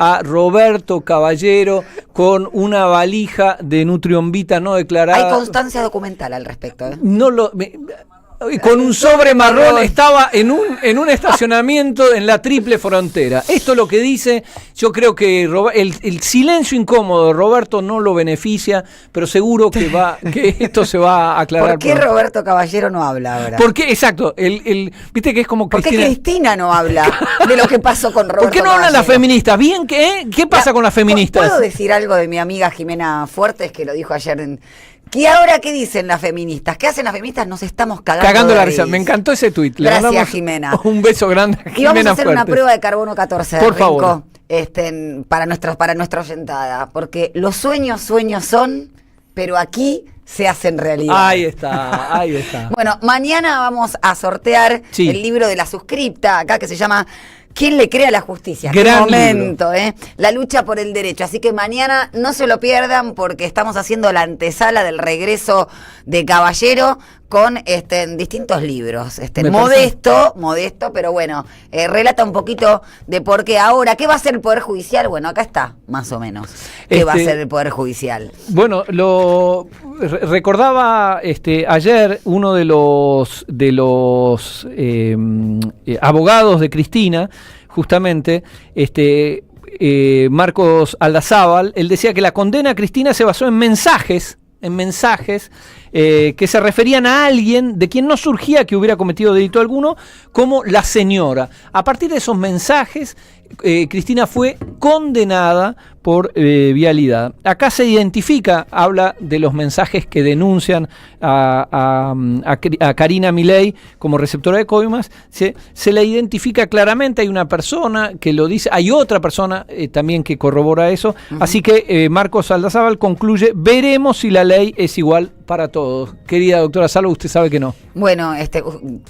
a Roberto Caballero con una valija de Nutrionvita no declarada. Hay constancia documental al respecto, ¿eh? Con un sobre marrón, estaba en un estacionamiento en la Triple Frontera. Esto es lo que dice. Yo creo que el silencio incómodo de Roberto no lo beneficia, pero seguro que esto se va a aclarar. ¿Por qué Roberto Caballero no habla ahora? Porque, exacto, viste que es como Cristina. ¿Por qué Cristina no habla de lo que pasó con Roberto? ¿Por qué no hablan las feministas? ¿Bien qué? ¿Qué pasa con las feministas? ¿Puedo decir algo de mi amiga Jimena Fuertes, que lo dijo ayer ¿Y ahora qué dicen las feministas? ¿Qué hacen las feministas? Nos estamos cagando la risa. Me encantó ese tuit. Gracias, Jimena. Un beso grande a Jimena. Y vamos a hacer Fuertes. una prueba de carbono 14. Por favor. Para nuestra oyentada. Porque los sueños son, pero aquí se hacen realidad. Ahí está. Bueno, mañana vamos a sortear el libro de la suscripta, acá, que se llama ¿Quién le cree a la justicia? Gran Qué momento, la lucha por el derecho. Así que mañana no se lo pierdan, porque estamos haciendo la antesala del regreso de Caballero con distintos libros. Modesto, pero bueno, relata un poquito de por qué ahora. ¿Qué va a hacer el Poder Judicial? Bueno, acá está, más o menos. ¿Qué va a hacer el Poder Judicial? Bueno, lo recordaba ayer uno de los abogados de Cristina, justamente, Marcos Aldazábal. Él decía que la condena a Cristina se basó en mensajes que se referían a alguien de quien no surgía que hubiera cometido delito alguno, como la señora. A partir de esos mensajes, Cristina fue condenada por vialidad. Acá se identifica, habla de los mensajes que denuncian a Karina Milei como receptora de coimas, se la identifica claramente. Hay una persona que lo dice, hay otra persona también que corrobora eso. Así que Marcos Aldazábal concluye: veremos si la ley es igual para todos. Querida doctora Salvo, usted sabe que no. Bueno,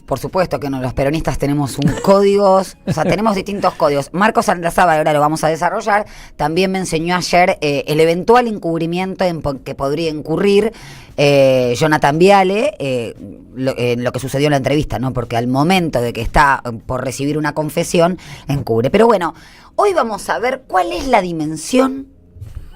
por supuesto que no, los peronistas tenemos códigos, tenemos distintos códigos. Marcos Aldazábal, ahora lo vamos a desarrollar, también me enseñó ayer el eventual encubrimiento en que podría incurrir Jonathan Viale, lo que sucedió en la entrevista, ¿no? Porque al momento de que está por recibir una confesión, encubre. Pero bueno, hoy vamos a ver cuál es la dimensión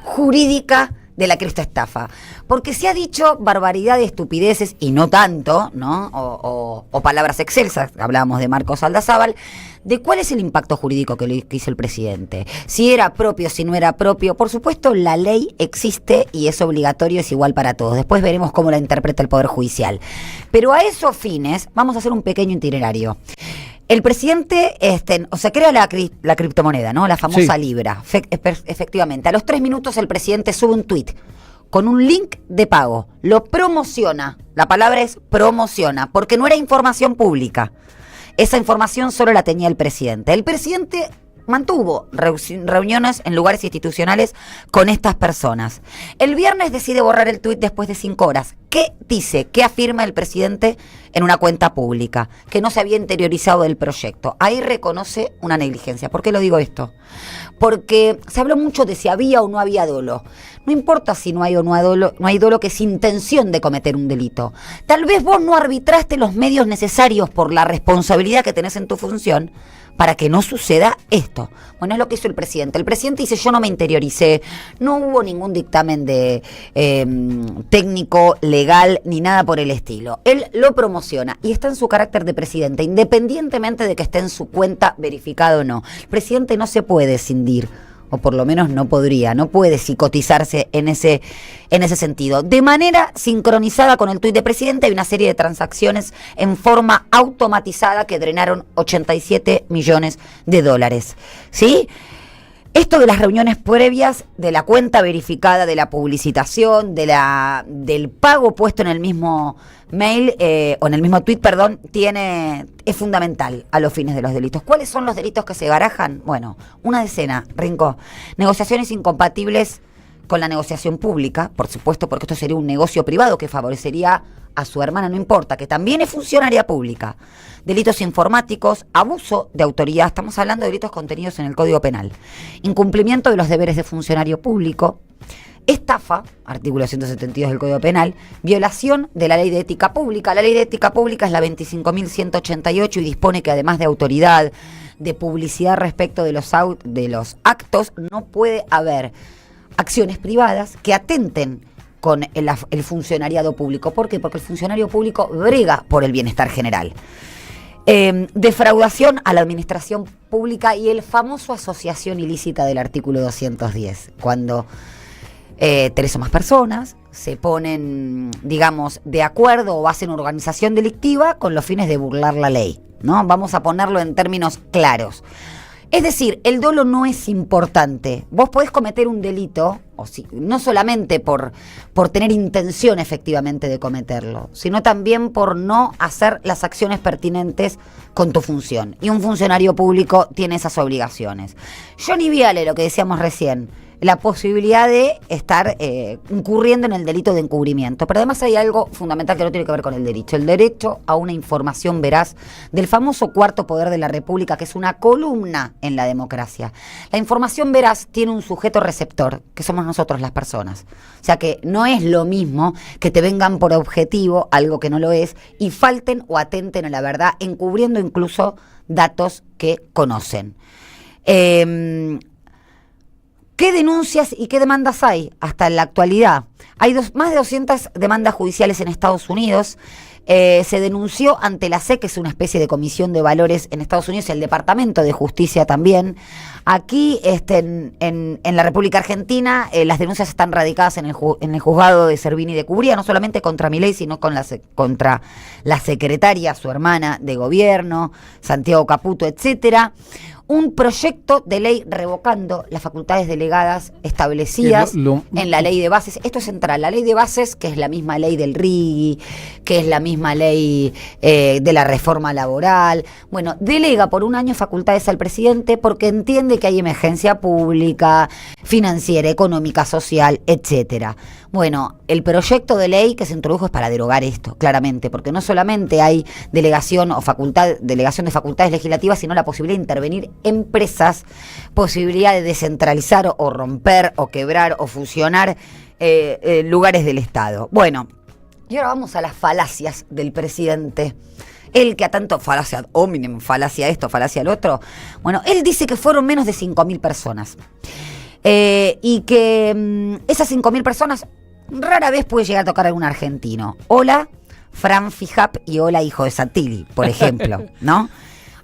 jurídica de la criptoestafa, porque se ha dicho barbaridad de estupideces y no tanto, ¿no? O palabras excelsas. Hablábamos de Marcos Aldazábal, de cuál es el impacto jurídico que hizo el presidente, si era propio, si no era propio. Por supuesto, la ley existe y es obligatorio, es igual para todos. Después veremos cómo la interpreta el Poder Judicial. Pero a esos fines vamos a hacer un pequeño itinerario. El presidente crea la criptomoneda, ¿no? La famosa Libra. Efectivamente, a los 3 minutos el presidente sube un tuit con un link de pago. Lo promociona. La palabra es promociona, porque no era información pública. Esa información solo la tenía el presidente. El presidente mantuvo reuniones en lugares institucionales con estas personas. El viernes decide borrar el tuit después de 5 horas. ¿Qué dice? ¿Qué afirma el presidente en una cuenta pública? Que no se había interiorizado del proyecto. Ahí reconoce una negligencia. ¿Por qué lo digo esto? Porque se habló mucho de si había o no había dolo. No importa si no hay o no hay dolo, que es intención de cometer un delito. Tal vez vos no arbitraste los medios necesarios por la responsabilidad que tenés en tu función para que no suceda esto. Bueno, es lo que hizo el presidente. El presidente dice: yo no me interioricé, no hubo ningún dictamen de técnico, legal, ni nada por el estilo. Él lo promociona y está en su carácter de presidente, independientemente de que esté en su cuenta verificado o no. El presidente no se puede escindir, o por lo menos no puede psicotizarse en ese sentido. De manera sincronizada con el tuit de presidente hay una serie de transacciones en forma automatizada que drenaron $87 millones. ¿Sí? Esto de las reuniones previas, de la cuenta verificada, de la publicitación, del pago puesto en el mismo mail, o en el mismo tuit, perdón, es fundamental a los fines de los delitos. ¿Cuáles son los delitos que se barajan? Bueno, una decena, Rinco. Negociaciones incompatibles con la negociación pública, por supuesto, porque esto sería un negocio privado que favorecería a su hermana, no importa, que también es funcionaria pública. Delitos informáticos, abuso de autoridad, estamos hablando de delitos contenidos en el Código Penal. Incumplimiento de los deberes de funcionario público. Estafa, artículo 172 del Código Penal. Violación de la Ley de Ética Pública. La Ley de Ética Pública es la 25.188 y dispone que además de autoridad, de publicidad respecto de los actos, no puede haber acciones privadas que atenten con el funcionariado público. ¿Por qué? Porque el funcionario público brega por el bienestar general. Defraudación a la administración pública y el famoso asociación ilícita del artículo 210, cuando 3 o más personas se ponen, digamos, de acuerdo o hacen organización delictiva con los fines de burlar la ley, ¿no? Vamos a ponerlo en términos claros. Es decir, el dolo no es importante. Vos podés cometer un delito, no solamente por tener intención efectivamente de cometerlo, sino también por no hacer las acciones pertinentes con tu función. Y un funcionario público tiene esas obligaciones. Johnny Viale, lo que decíamos recién, la posibilidad de estar incurriendo en el delito de encubrimiento. Pero además hay algo fundamental que no tiene que ver con el derecho a una información veraz del famoso cuarto poder de la República, que es una columna en la democracia. La información veraz tiene un sujeto receptor, que somos nosotros las personas. O sea que no es lo mismo que te vengan por objetivo algo que no lo es y falten o atenten a la verdad, encubriendo incluso datos que conocen. ¿Qué denuncias y qué demandas hay hasta en la actualidad? Hay más de 200 demandas judiciales en Estados Unidos. Se denunció ante la SEC, que es una especie de comisión de valores en Estados Unidos, y el Departamento de Justicia también. Aquí, en la República Argentina, las denuncias están radicadas en el juzgado de Cervini de Cubría, no solamente contra Milei, sino contra la secretaria, su hermana de gobierno, Santiago Caputo, etcétera. Un proyecto de ley revocando las facultades delegadas establecidas en la ley de bases. Esto es central. La ley de bases, que es la misma ley del RIGI, que es la misma ley de la reforma laboral. Bueno, delega por un año facultades al presidente porque entiende que hay emergencia pública, financiera, económica, social, etcétera. Bueno, el proyecto de ley que se introdujo es para derogar esto, claramente, porque no solamente hay delegación de facultades legislativas, sino la posibilidad de intervenir empresas, posibilidad de descentralizar o romper o quebrar o fusionar lugares del Estado. Bueno, y ahora vamos a las falacias del presidente. Él que a tanto falacia ad hominem, falacia esto, falacia el otro. Bueno, él dice que fueron menos de 5.000 personas. Y que esas 5.000 personas rara vez puede llegar a tocar a algún argentino. Hola, Fran Fijap y hola, hijo de Santilli, por ejemplo, ¿no?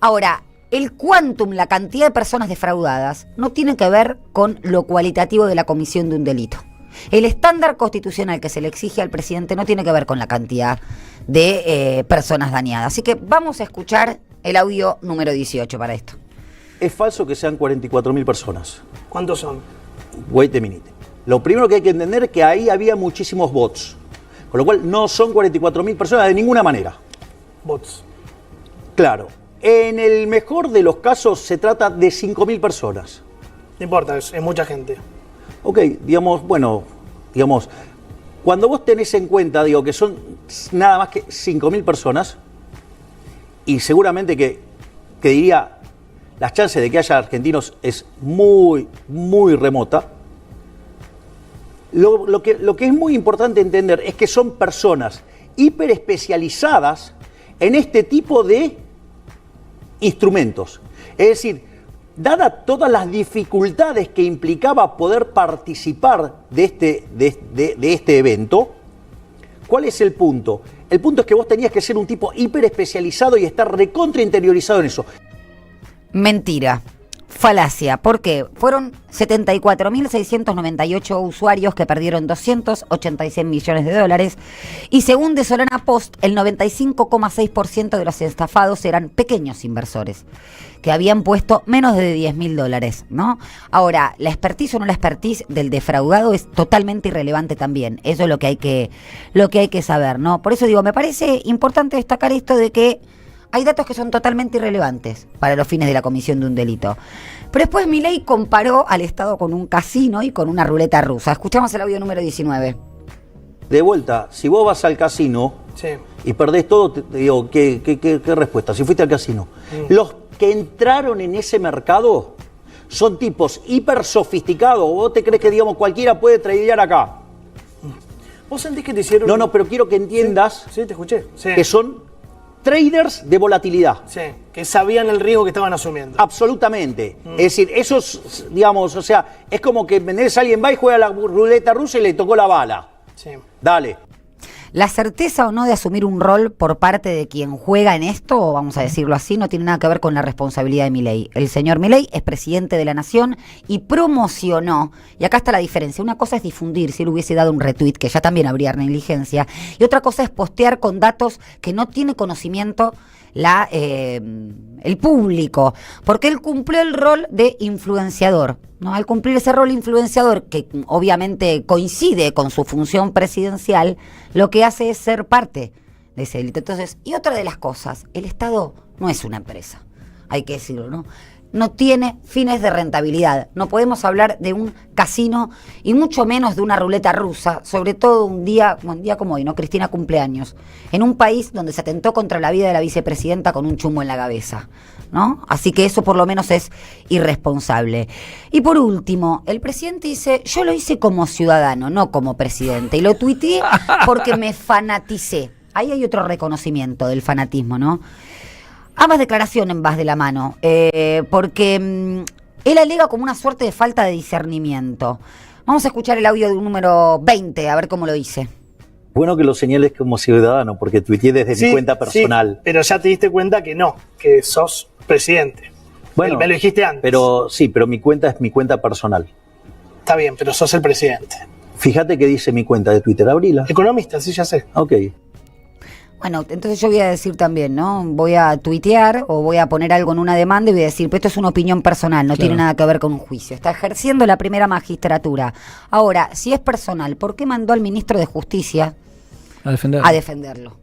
Ahora, el quantum, la cantidad de personas defraudadas, no tiene que ver con lo cualitativo de la comisión de un delito. El estándar constitucional que se le exige al presidente no tiene que ver con la cantidad de personas dañadas. Así que vamos a escuchar el audio número 18 para esto. Es falso que sean 44.000 personas. ¿Cuántos son? Wait a minute. Lo primero que hay que entender es que ahí había muchísimos bots. Con lo cual no son 44.000 personas de ninguna manera. Bots. Claro. En el mejor de los casos se trata de 5.000 personas. No importa, es mucha gente. Ok, digamos, cuando vos tenés en cuenta, que son nada más que 5.000 personas, y seguramente que diría, las chances de que haya argentinos es muy, muy remota. Lo que es muy importante entender es que son personas hiperespecializadas en este tipo de instrumentos. Es decir, dadas todas las dificultades que implicaba poder participar de este evento, ¿cuál es el punto? El punto es que vos tenías que ser un tipo hiperespecializado y estar recontrainteriorizado en eso. Mentira. Falacia, porque fueron 74.698 usuarios que perdieron 286 millones de dólares y según The Solana Post, el 95,6% de los estafados eran pequeños inversores que habían puesto menos de $10.000, ¿no? Ahora, la expertise o no la expertise del defraudado es totalmente irrelevante también. Eso es lo que hay que saber, ¿no? Por eso digo, me parece importante destacar esto de que hay datos que son totalmente irrelevantes para los fines de la comisión de un delito. Pero después Milei comparó al Estado con un casino y con una ruleta rusa. Escuchamos el audio número 19. De vuelta, si vos vas al casino y perdés todo, te digo, ¿qué respuesta? Si fuiste al casino. Los que entraron en ese mercado son tipos hiper sofisticados. ¿Vos te crees que, cualquiera puede tradear acá? ¿Vos sentís que te hicieron...? No, pero quiero que entiendas sí, te escuché. que son traders de volatilidad. Sí, que sabían el riesgo que estaban asumiendo. Absolutamente. Es decir, esos, digamos, o sea, es como que ¿entendés? Alguien va y juega la ruleta rusa y le tocó la bala. Sí. Dale. La certeza o no de asumir un rol por parte de quien juega en esto, vamos a decirlo así, no tiene nada que ver con la responsabilidad de Milei. El señor Milei es presidente de la nación y promocionó, y acá está la diferencia, una cosa es difundir, si él hubiese dado un retweet, que ya también habría negligencia, y otra cosa es postear con datos que no tiene conocimiento el público, porque él cumplió el rol de influenciador, ¿no? Al cumplir ese rol influenciador, que obviamente coincide con su función presidencial, lo que hace es ser parte de ese delito. Entonces, y otra de las cosas, el Estado no es una empresa, hay que decirlo, ¿no? No tiene fines de rentabilidad. No podemos hablar de un casino y mucho menos de una ruleta rusa, sobre todo un día como hoy, ¿no? Cristina cumpleaños, en un país donde se atentó contra la vida de la vicepresidenta con un chumbo en la cabeza, ¿no? Así que eso por lo menos es irresponsable. Y por último, el presidente dice, yo lo hice como ciudadano, no como presidente, y lo tuiteé porque me fanaticé. Ahí hay otro reconocimiento del fanatismo, ¿no? Ambas declaraciones vas de la mano, porque él alega como una suerte de falta de discernimiento. Vamos a escuchar el audio de un número 20, a ver cómo lo dice. Bueno que lo señales como ciudadano, porque tuiteé desde mi cuenta personal. Sí, pero ya te diste cuenta que no, que sos presidente. Bueno, me lo dijiste antes. Pero sí, pero mi cuenta es mi cuenta personal. Está bien, pero sos el presidente. Fíjate que dice mi cuenta de Twitter, abrila. Economista, sí, ya sé. Ok. Bueno, entonces yo voy a decir también, ¿no? Voy a tuitear o voy a poner algo en una demanda y voy a decir, pero esto es una opinión personal, no tiene nada que ver con un juicio. Está ejerciendo la primera magistratura. Ahora, si es personal, ¿por qué mandó al ministro de Justicia a defenderlo?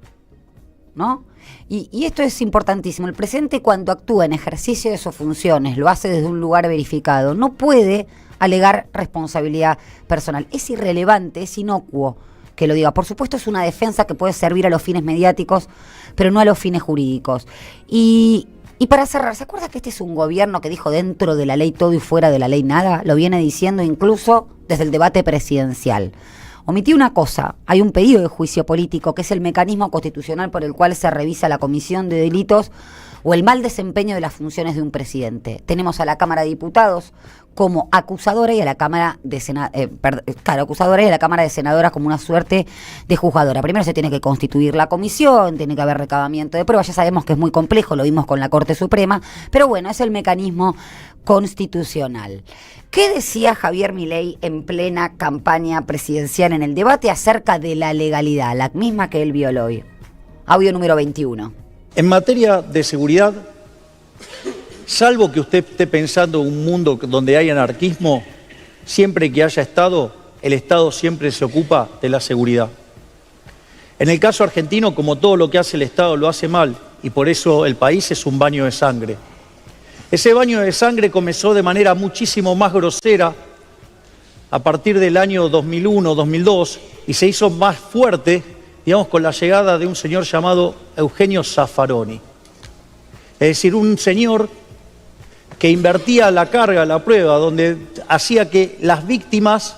¿No? Y esto es importantísimo. El presidente, cuando actúa en ejercicio de sus funciones, lo hace desde un lugar verificado, no puede alegar responsabilidad personal. Es irrelevante, es inocuo que lo diga. Por supuesto es una defensa que puede servir a los fines mediáticos, pero no a los fines jurídicos. Y para cerrar, ¿se acuerda que este es un gobierno que dijo dentro de la ley todo y fuera de la ley nada? Lo viene diciendo incluso desde el debate presidencial. Omití una cosa, hay un pedido de juicio político, que es el mecanismo constitucional por el cual se revisa la comisión de delitos o el mal desempeño de las funciones de un presidente. Tenemos a la Cámara de Diputados como acusadora y a la Cámara de acusadora y a la Cámara de Senadoras como una suerte de juzgadora. Primero se tiene que constituir la comisión, tiene que haber recabamiento de pruebas, ya sabemos que es muy complejo, lo vimos con la Corte Suprema, pero bueno, es el mecanismo constitucional. ¿Qué decía Javier Milei en plena campaña presidencial en el debate acerca de la legalidad, la misma que él violó hoy? Audio número 21. En materia de seguridad, salvo que usted esté pensando en un mundo donde hay anarquismo, siempre que haya Estado, el Estado siempre se ocupa de la seguridad. En el caso argentino, como todo lo que hace el Estado lo hace mal, y por eso el país es un baño de sangre. Ese baño de sangre comenzó de manera muchísimo más grosera a partir del año 2001-2002 y se hizo más fuerte, digamos, con la llegada de un señor llamado Eugenio Zaffaroni. Es decir, un señor que invertía la carga, la prueba, donde hacía que las víctimas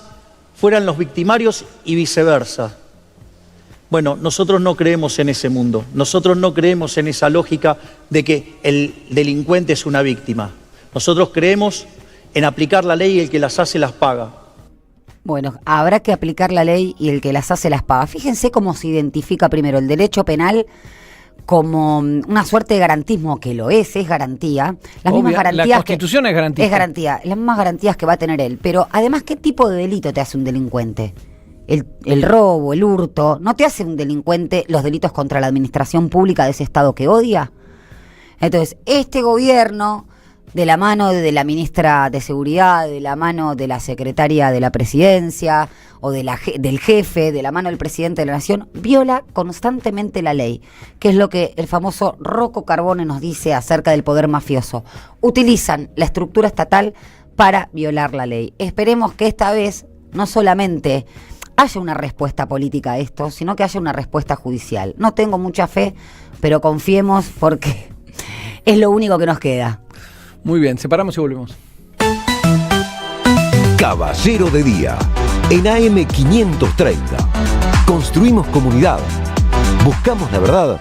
fueran los victimarios y viceversa. Bueno, nosotros no creemos en ese mundo, nosotros no creemos en esa lógica de que el delincuente es una víctima. Nosotros creemos en aplicar la ley y el que las hace las paga. Bueno, habrá que aplicar la ley y el que las hace las paga. Fíjense cómo se identifica primero el derecho penal como una suerte de garantismo, que lo es garantía. Las mismas garantías. La Constitución es garantía. Es garantía, las mismas garantías que va a tener él. Pero además, ¿qué tipo de delito te hace un delincuente? El robo, el hurto, ¿no te hace un delincuente los delitos contra la administración pública de ese Estado que odia? Entonces, este gobierno, de la mano de la ministra de Seguridad, de la mano de la secretaria de la Presidencia o del jefe, de la mano del presidente de la Nación, viola constantemente la ley, que es lo que el famoso Rocco Carbone nos dice acerca del poder mafioso. Utilizan la estructura estatal para violar la ley. Esperemos que esta vez no solamente haya una respuesta política a esto, sino que haya una respuesta judicial. No tengo mucha fe, pero confiemos porque es lo único que nos queda. Muy bien, separamos y volvemos. Caballero de Día, en AM 530. Construimos comunidad. Buscamos la verdad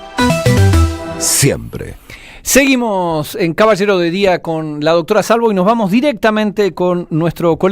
siempre. Seguimos en Caballero de Día con la doctora Salvo y nos vamos directamente con nuestro colega.